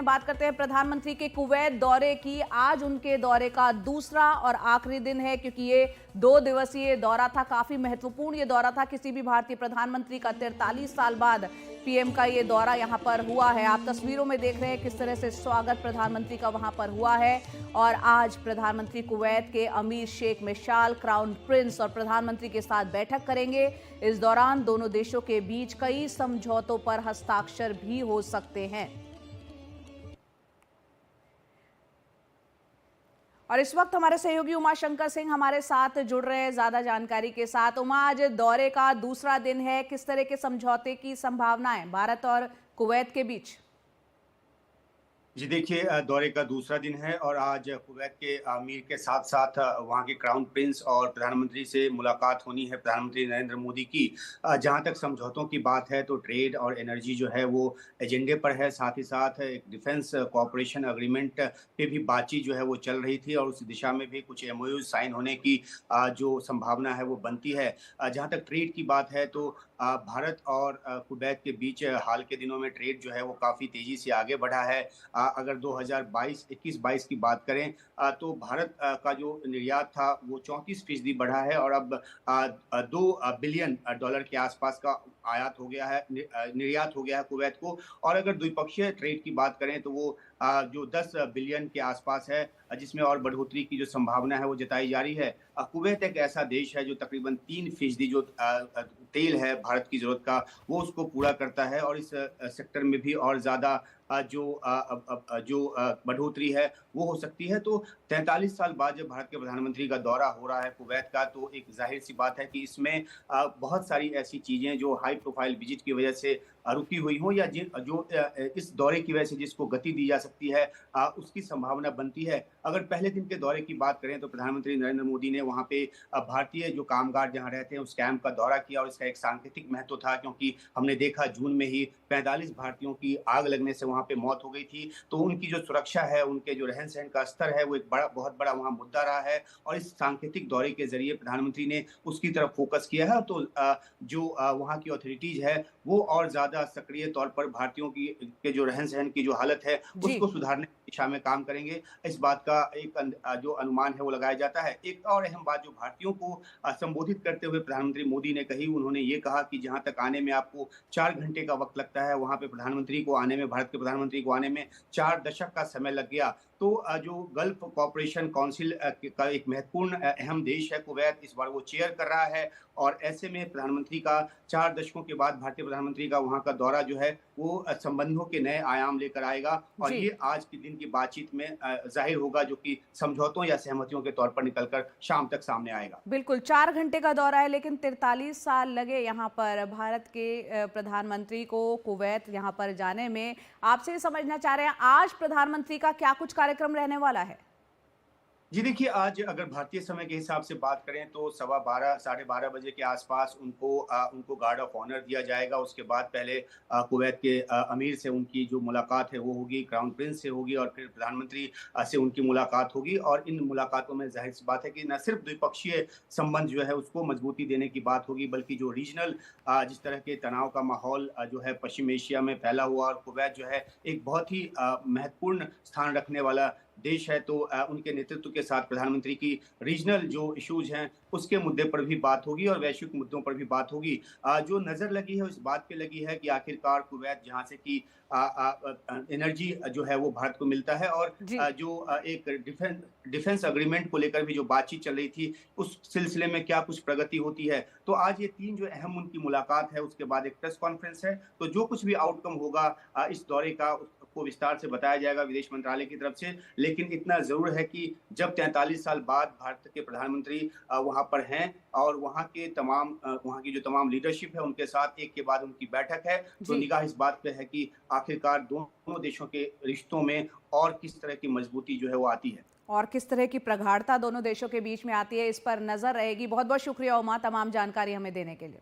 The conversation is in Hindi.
बात करते हैं प्रधानमंत्री के कुवैत दौरे की। आज उनके दौरे का दूसरा और आखिरी दिन है, क्योंकि ये 2 दिवसीय दौरा था। काफी महत्वपूर्ण ये दौरा था किसी भी भारतीय प्रधानमंत्री का। 43 साल बाद पीएम का ये दौरा यहां पर हुआ है। आप तस्वीरों में देख रहे हैं किस तरह से स्वागत प्रधानमंत्री का वहां पर हुआ है। और आज प्रधानमंत्री कुवैत के अमीर शेख मिशाल, क्राउन प्रिंस और प्रधानमंत्री के साथ बैठक करेंगे। इस दौरान दोनों देशों के बीच कई समझौतों पर हस्ताक्षर भी हो सकते हैं। और इस वक्त हमारे सहयोगी उमा शंकर सिंह हमारे साथ जुड़ रहे हैं ज्यादा जानकारी के साथ। उमा, आज दौरे का दूसरा दिन है, किस तरह के समझौते की संभावनाएं भारत और कुवैत के बीच? जी देखिए, दौरे का दूसरा दिन है और आज कुवैत के अमीर के साथ साथ वहाँ के क्राउन प्रिंस और प्रधानमंत्री से मुलाकात होनी है, प्रधानमंत्री नरेंद्र मोदी की। जहाँ तक समझौतों की बात है तो ट्रेड और एनर्जी जो है वो एजेंडे पर है। साथ ही साथ एक डिफेंस कोऑपरेशन एग्रीमेंट पे भी बातचीत जो है वो चल रही थी और उस दिशा में भी कुछ एमओयू साइन होने की जो संभावना है वो बनती है। जहाँ तक ट्रेड की बात है तो भारत और कुवैत के बीच हाल के दिनों में ट्रेड जो है वो काफ़ी तेज़ी से आगे बढ़ा है। अगर 2022 21-22 की बात करें तो भारत का जो निर्यात था वो 34% बढ़ा है और अब 2 बिलियन डॉलर के आसपास का आयात हो गया है, निर्यात हो गया है कुवैत को। और अगर द्विपक्षीय ट्रेड की बात करें तो वो जो 10 बिलियन के आसपास है, जिसमें और बढ़ोतरी की जो संभावना है वो जताई जा रही है। कुवैत एक ऐसा देश है जो तकरीबन 3% जो तेल है भारत की जरूरत का वो उसको पूरा करता है और इस सेक्टर में भी और ज़्यादा जो बढ़ोतरी है वो हो सकती है। तो 43 साल बाद जब भारत के प्रधानमंत्री का दौरा हो रहा है कुवैत का, तो एक जाहिर सी बात है कि इसमें बहुत सारी ऐसी चीज़ें जो हाई प्रोफाइल विजिट की वजह से रुकी हुई हों या जो इस दौरे की वजह से जिसको गति दी जा सकती है, उसकी संभावना बनती है। अगर पहले दिन के दौरे की बात करें तो प्रधानमंत्री नरेंद्र मोदी ने वहाँ पे भारतीय जो कामगार जहाँ रहते हैं उस कैंप का दौरा किया और इसका एक सांकेतिक महत्व था, क्योंकि हमने देखा जून में ही 45 भारतीयों की आग लगने से वहाँ पे मौत हो गई थी। तो उनकी जो सुरक्षा है, उनके जो रहन सहन का स्तर है वो एक बहुत बड़ा वहाँ मुद्दा रहा है और इस सांकेतिक दौरे के जरिए प्रधानमंत्री ने उसकी तरफ फोकस किया है। तो जो वहाँ की अथॉरिटीज है वो और ज्यादा सक्रिय तौर पर भारतीयों की के जो रहन सहन की जो हालत है जी। उसको सुधारने की दिशा में काम करेंगे। इस बात का एक जो अनुमान है वो लगाया जाता है। एक और अहम बात जो भारतीयों को संबोधित करते हुए प्रधानमंत्री मोदी ने कही, उन्होंने ये कहा कि जहां तक आने में आपको 4 घंटे का वक्त लगता है, वहां पे प्रधानमंत्री को आने में, भारत के प्रधानमंत्री को आने में 4 दशक का समय लग गया। तो जो गल्फ कॉपरेशन काउंसिल का एक महत्वपूर्ण अहम देश है कुवैत, इस बार वो चेयर कर रहा है और ऐसे में प्रधानमंत्री का 4 दशकों के बाद भारतीय प्रधानमंत्री का वहां का दौरा जो है वो संबंधों के नए आयाम लेकर आएगा और जी, ये आज के दिन की बातचीत में जाहिर होगा, जो कि समझौतों या सहमतियों के तौर पर निकलकर शाम तक सामने आएगा। बिल्कुल 4 घंटे का दौरा है, लेकिन 43 साल लगे यहाँ पर भारत के प्रधानमंत्री को कुवैत यहाँ पर जाने में। आपसे ये समझना चाह रहे हैं, आज प्रधानमंत्री का क्या कुछ कार्यक्रम रहने वाला है? जी देखिए, आज अगर भारतीय समय के हिसाब से बात करें तो 12:15 साढ़े 12 बजे के आसपास उनको गार्ड ऑफ ऑनर दिया जाएगा। उसके बाद पहले कुवैत के अमीर से उनकी जो मुलाकात है वो होगी, क्राउन प्रिंस से होगी और फिर प्रधानमंत्री से उनकी मुलाकात होगी। और इन मुलाकातों में जाहिर सी बात है कि न सिर्फ द्विपक्षीय संबंध जो है उसको मजबूती देने की बात होगी, बल्कि जो रीजनल जिस तरह के तनाव का माहौल जो है पश्चिम एशिया में फैला हुआ, और कुवैत जो है एक बहुत ही महत्वपूर्ण स्थान रखने वाला देश है, तो उनके नेतृत्व के साथ प्रधानमंत्री की रीजनल जो इश्यूज हैं उसके मुद्दे पर भी बात होगी और वैश्विक मुद्दों पर भी बात होगी। जो नजर लगी है इस बात पे लगी है कि आखिरकार कुवैत जहां से कि एनर्जी जो है वो भारत को मिलता है और जी। एक डिफेंस अग्रीमेंट को लेकर भी जो बातचीत चल रही थी उस सिलसिले में क्या कुछ प्रगति होती है। तो आज ये 3 जो अहम उनकी मुलाकात है, उसके बाद एक प्रेस कॉन्फ्रेंस है। तो जो कुछ भी आउटकम होगा इस दौरे का को विस्तार से बताया जाएगा विदेश मंत्रालय की तरफ से। लेकिन इतना जरूर है कि जब 43 साल बाद भारत के प्रधानमंत्री वहां पर हैं और वहां की जो तमाम लीडरशिप है उनके साथ एक के बाद उनकी बैठक है, तो जी। निगाह इस बात पे है कि आखिरकार दोनों देशों के रिश्तों में और किस तरह की मजबूती जो है वो आती है और किस तरह की प्रगाढ़ता दोनों देशों के बीच में आती है, इस पर नजर रहेगी। बहुत बहुत शुक्रिया उमा, तमाम जानकारी हमें देने के लिए।